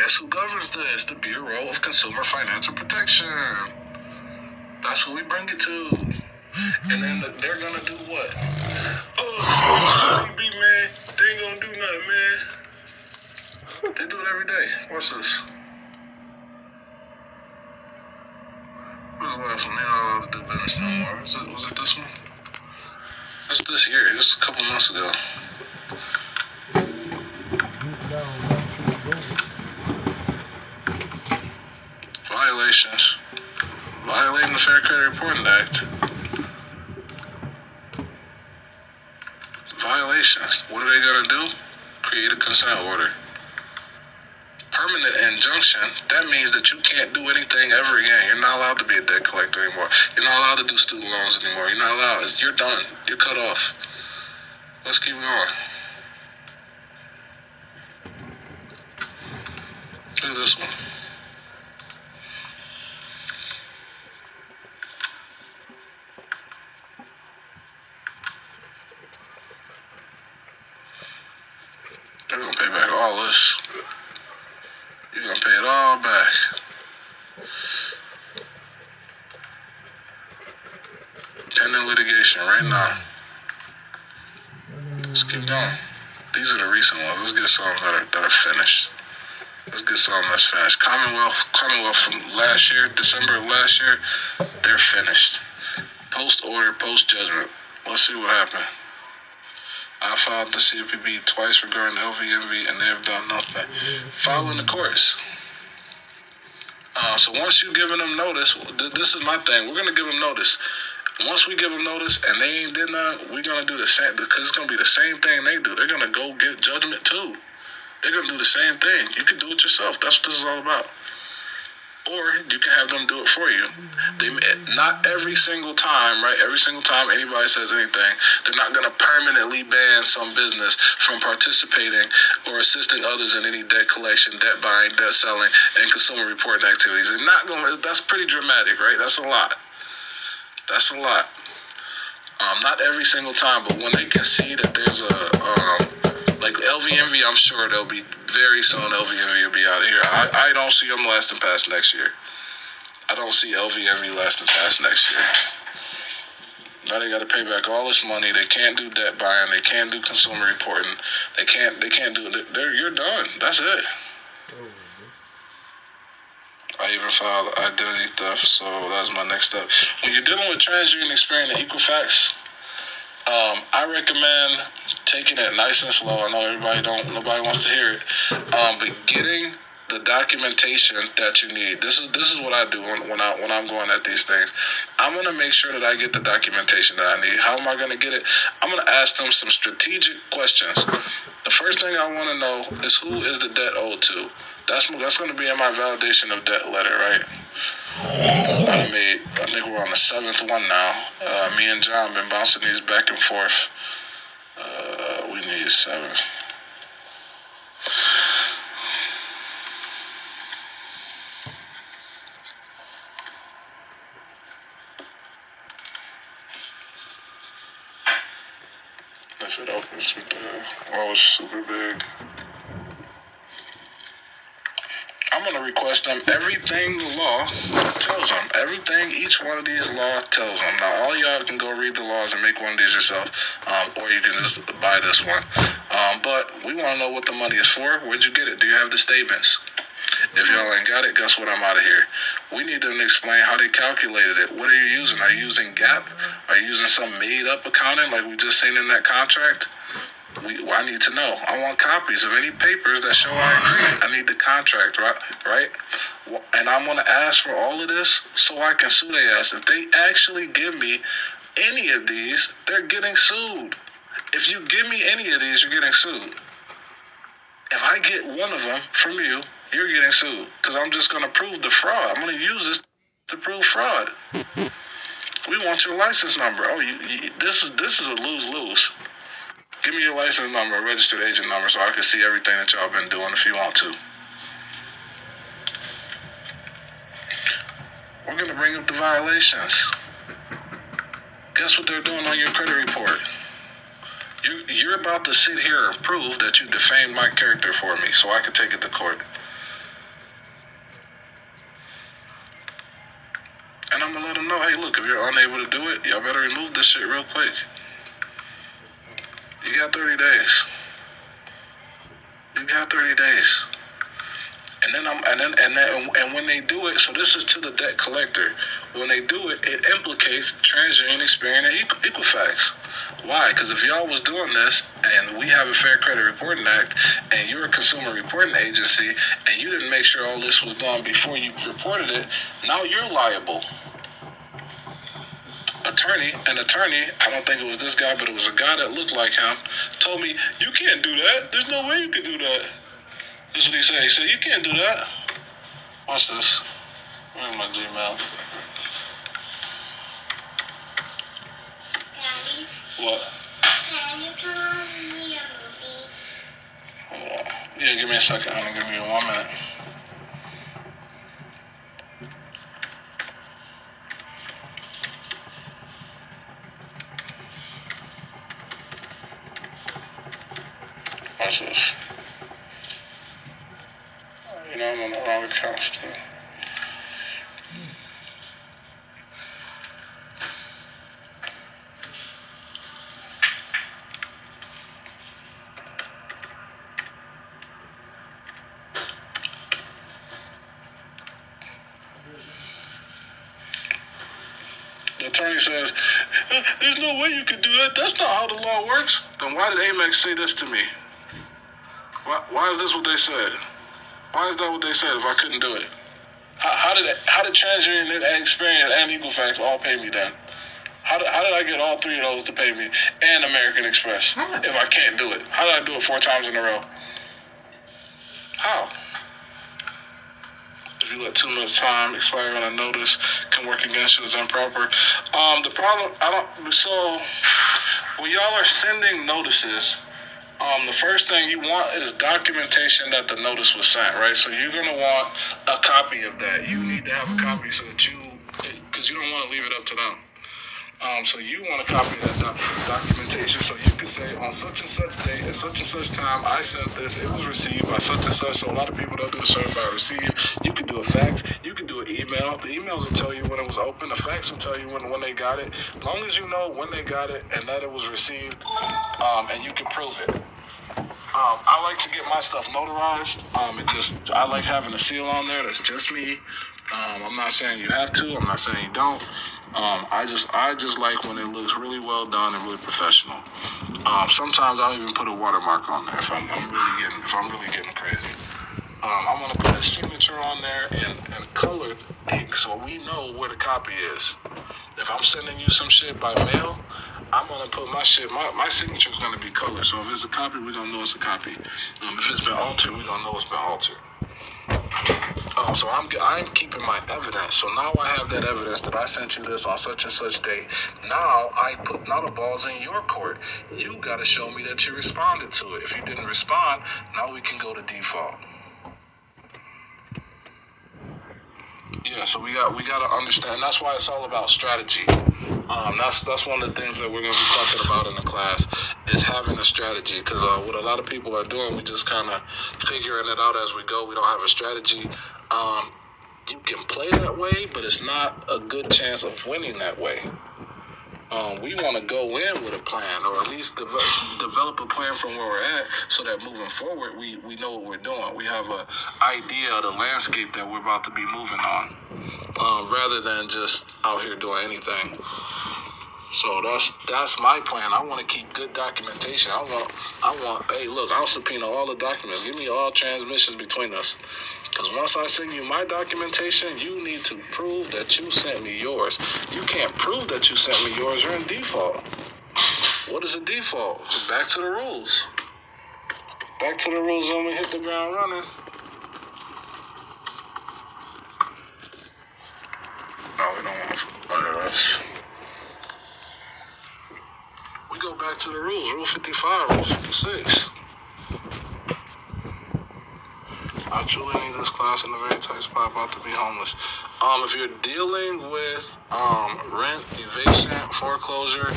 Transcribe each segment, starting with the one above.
guess who governs this? The Bureau of Consumer Financial Protection. That's who we bring it to. And then they're gonna do what? Oh, be man. They ain't gonna do nothing, man. They do it every day. What's this? Where's the last one? They're not allowed to do business no more. Was it this one? That's this year. It was a couple months ago. Violations. Violating the Fair Credit Reporting Act. Violations. What are they gonna do? Create a consent order. Permanent injunction. That means that you can't do anything ever again. You're not allowed to be a debt collector anymore. You're not allowed to do student loans anymore. You're not allowed. You're done. You're cut off. Let's keep going. Look at this one. They're gonna pay back all this. You're gonna pay it all back. Pending litigation right now. Let's keep going. These are the recent ones. Let's get some that are finished. Let's get some that's finished. Commonwealth from last year, December of last year, they're finished. Post order, post judgment. Let's see what happened. I filed the CFPB twice regarding LVMV, and they have done nothing. Following the courts. So once you've given them notice, this is my thing. We're going to give them notice. Once we give them notice and they ain't did nothing, we're going to do the same, because it's going to be the same thing they do. They're going to go get judgment too. They're going to do the same thing. You can do it yourself. That's what this is all about. Or you can have them do it for you. Not every single time, right? Every single time anybody says anything, they're not going to permanently ban some business from participating or assisting others in any debt collection, debt buying, debt selling, and consumer reporting activities. They're not going to, that's pretty dramatic, right? That's a lot. That's a lot. Not every single time, but when they can see that there's a, like LVMV, I'm sure they'll be very soon. LVMV will be out of here. I don't see them lasting past next year. I don't see LVMV lasting past next year. Now they got to pay back all this money. They can't do debt buying. They can't do consumer reporting. They can't do it. You're done. That's it. I even filed identity theft, so that's my next step. When you're dealing with TransUnion, Experian, and Equifax, I recommend taking it nice and slow. I know nobody wants to hear it, but getting the documentation that you need. This is what I do when I'm going at these things. I'm gonna make sure that I get the documentation that I need. How am I gonna get it? I'm gonna ask them some strategic questions. The first thing I want to know is who is the debt owed to. That's going to be in my validation of debt letter, right? I think we're on the 7th one now. Me and John been bouncing these back and forth. We need 7. If it opens with it's super big. I'm going to request them everything the law tells them. Everything each one of these law tells them. Now, all y'all can go read the laws and make one of these yourself, or you can just buy this one. But we want to know what the money is for. Where'd you get it? Do you have the statements? If y'all ain't got it, guess what? I'm out of here. We need them to explain how they calculated it. What are you using? Are you using GAAP? Are you using some made-up accounting like we just seen in that contract? I need to know. I want copies of any papers that show I agree. I need the contract, right? And I'm going to ask for all of this so I can sue their ass. If they actually give me any of these, they're getting sued. If you give me any of these, you're getting sued. If I get one of them from you, you're getting sued. Because I'm just going to prove the fraud. I'm going to use this to prove fraud. We want your license number. Oh, this is a lose-lose. Give me your license number, registered agent number, so I can see everything that y'all been doing if you want to. We're going to bring up the violations. Guess what they're doing on your credit report? You're about to sit here and prove that you defamed my character for me so I can take it to court. And I'm going to let them know, hey, look, if you're unable to do it, y'all better remove this shit real quick. You got 30 days. You got 30 days. And when they do it, so this is to the debt collector. When they do it, it implicates TransUnion, Experian, and Equifax. Why? Because if y'all was doing this, and we have a Fair Credit Reporting Act, and you're a consumer reporting agency, and you didn't make sure all this was done before you reported it, now you're liable. An attorney, I don't think it was this guy, but it was a guy that looked like him, told me, you can't do that. There's no way you can do that. This is what he said. He said, you can't do that. Watch this. Where's my Gmail? Daddy, What? can you turn on me a movie? Hold on. Yeah, give me a second, honey. Give me 1 minute. Watch this. You know, I'm on the wrong account still. The attorney says, there's no way you could do that. That's not how the law works. Then why did Amex say this to me? Why is this what they said? Why is that what they said if I couldn't do it? How did TransUnion and Experian and Equifax all pay me then? How did I get all three of those to pay me and American Express if I can't do it? How did I do it 4 times in a row? How? If you let too much time expire on a notice, can work against you as improper. The problem, so when y'all are sending notices, the first thing you want is documentation that the notice was sent, right? So you're going to want a copy of that. You need to have a copy so that because you don't want to leave it up to them. So you want a copy of that documentation so you can say on such and such date at such and such time I sent this, it was received by such and such. So a lot of people don't do the certified receipt. You can do a fax, you can do an email. The emails will tell you when it was open, the fax will tell you when they got it. As long as you know when they got it and that it was received, and you can prove it. I like to get my stuff notarized. I like having a seal on there that's just me. I'm not saying you have to. I'm not saying you don't. I just like when it looks really well done and really professional. Sometimes I'll even put a watermark on there if I'm really getting crazy. I'm gonna put a signature on there and colored ink so we know where the copy is. If I'm sending you some shit by mail, I'm gonna put my shit. My signature is gonna be colored. So if it's a copy, we're gonna know it's a copy. If it's been altered, we're gonna know it's been altered. So I'm keeping my evidence. So now I have that evidence that I sent you this on such and such date. Now the ball's in your court. You got to show me that you responded to it. If you didn't respond, now we can go to default. Yeah, so we got to understand. That's why it's all about strategy. That's one of the things that we're going to be talking about in the class is having a strategy. Because what a lot of people are doing, we just kind of figuring it out as we go. We don't have a strategy. You can play that way, but it's not a good chance of winning that way. We want to go in with a plan, or at least develop a plan from where we're at, so that moving forward, we know what we're doing. We have an idea of the landscape that we're about to be moving on, rather than just out here doing anything. So that's my plan. I want to keep good documentation. I want. Hey, look, I'll subpoena all the documents. Give me all transmissions between us. Because once I send you my documentation, you need to prove that you sent me yours. You can't prove that you sent me yours. You're in default. What is a default? Back to the rules. Back to the rules when we hit the ground running. No, we don't want to utter us. We go back to the rules. Rule 55, Rule 56. I truly need this class in a very tight spot, about to be homeless. If you're dealing with rent, eviction, foreclosure,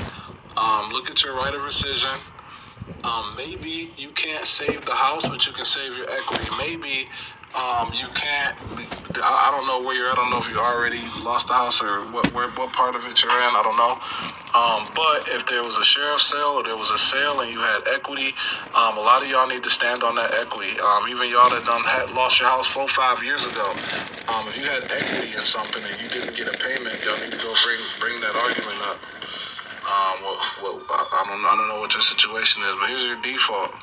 look at your right of rescission. Maybe you can't save the house, but you can save your equity. Maybe You can't. I don't know where you're at. I don't know if you already lost the house or what part of it you're in. I don't know. But if there was a sheriff's sale or there was a sale and you had equity, a lot of y'all need to stand on that equity. Even y'all that lost your house 4-5 years ago, if you had equity in something and you didn't get a payment, y'all need to go bring that argument up. I don't know what your situation is, but here's your default.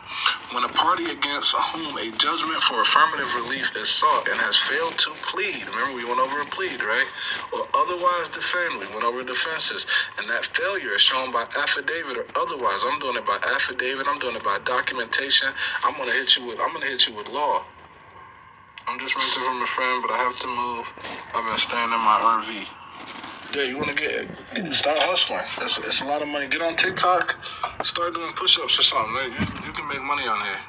When a party against whom a judgment for affirmative relief is sought and has failed to plead, remember we went over a plead, right? Or otherwise defend, we went over defenses, and that failure is shown by affidavit or otherwise. I'm doing it by affidavit, I'm doing it by documentation. I'm gonna hit you with law. I'm just renting from a friend, but I have to move. I've been staying in my RV. Yeah, you want to start hustling. It's a lot of money. Get on TikTok, start doing push-ups or something. You can make money on here.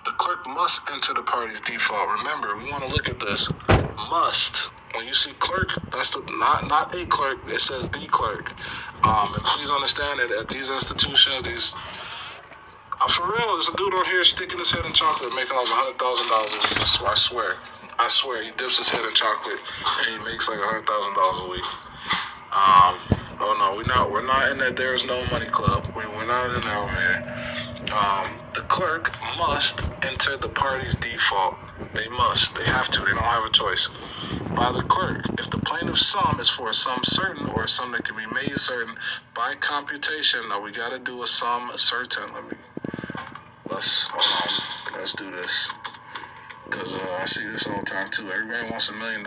The clerk must enter the party's default. Remember, we want to look at this. Must. When you see clerk, that's not a clerk. It says the clerk. And please understand that at these institutions, for real, there's a dude on here sticking his head in chocolate, making like $100,000 a week. I swear, he dips his head in chocolate and he makes like $100,000 a week. Oh no, we're not in that There's No Money Club. We're not in there over here. The clerk must enter the party's default. They have to, they don't have a choice. By the clerk, if the plaintiff's sum is for a sum certain or a sum that can be made certain by computation. Now we gotta do a sum certain. Let's do this. Because I see this all the time too. Everybody wants $1 million.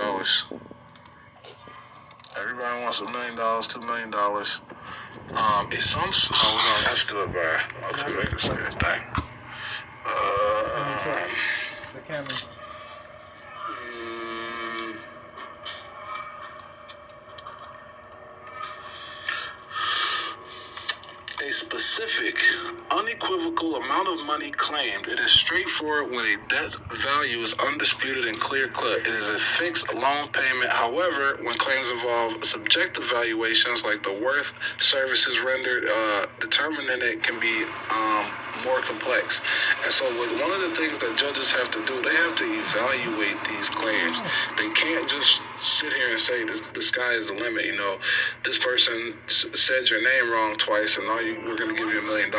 Everybody wants $1 million, $2 million. It's some. Let's do it by. Okay, I can say that thing. The camera. A specific, unequivocal amount of money claimed. It is straightforward when a debt's value is undisputed and clear-cut. It is a fixed loan payment. However, when claims involve subjective valuations like the worth services rendered, determining it can be more complex. And so one of the things that judges have to do, they have to evaluate these claims. They can't just sit here and say the sky is the limit. This person said your name wrong twice and now we're going to give you $1 million.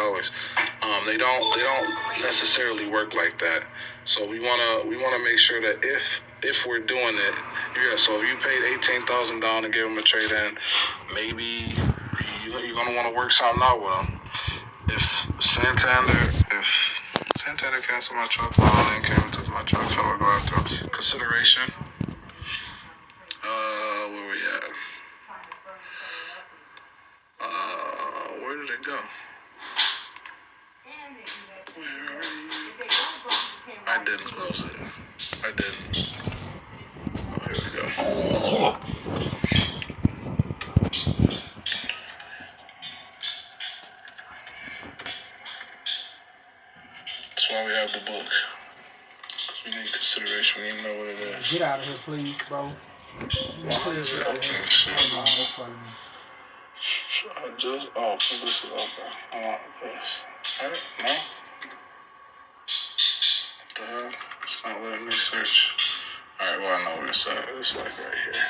They don't necessarily work like that. So we want to make sure that if we're doing it, so if you paid $18,000 down and gave them a trade-in, maybe you're going to want to work something out with them. If Santander canceled my truck, my lane came and took my truck, how do I go after them? Consideration. Where we at? Where did it go? I didn't close it. I didn't. Oh, here we go. That's why we have the book. Because we need consideration. We need to know what it is. Get out of here, please, bro. Why is it open? This is open. I want this. Alright, no? What the hell? It's not letting me search. Alright, well, I know where it's at. It's like right here.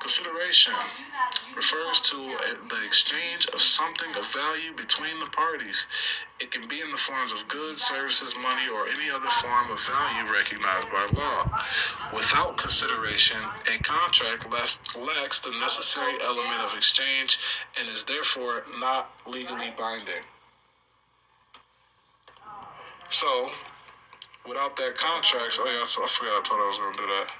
Consideration refers to the exchange of something of value between the parties. It can be in the forms of goods, services, money, or any other form of value recognized by law. Without consideration, a contract lacks the necessary element of exchange and is therefore not legally binding. So, without that contract, I forgot I told I was going to do that.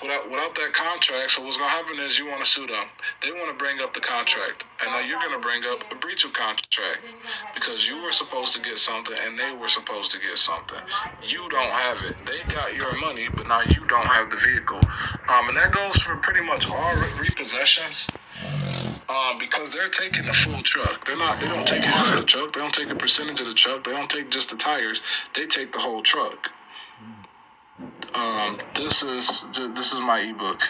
Without that contract, so what's going to happen is you want to sue them. They want to bring up the contract. And now you're going to bring up a breach of contract because you were supposed to get something and they were supposed to get something. You don't have it. They got your money, but now you don't have the vehicle. And that goes for pretty much all repossessions. because they're taking the full truck. They don't take half of the truck. They don't take a percentage of the truck. They don't take just the tires. They take the whole truck. This is my ebook.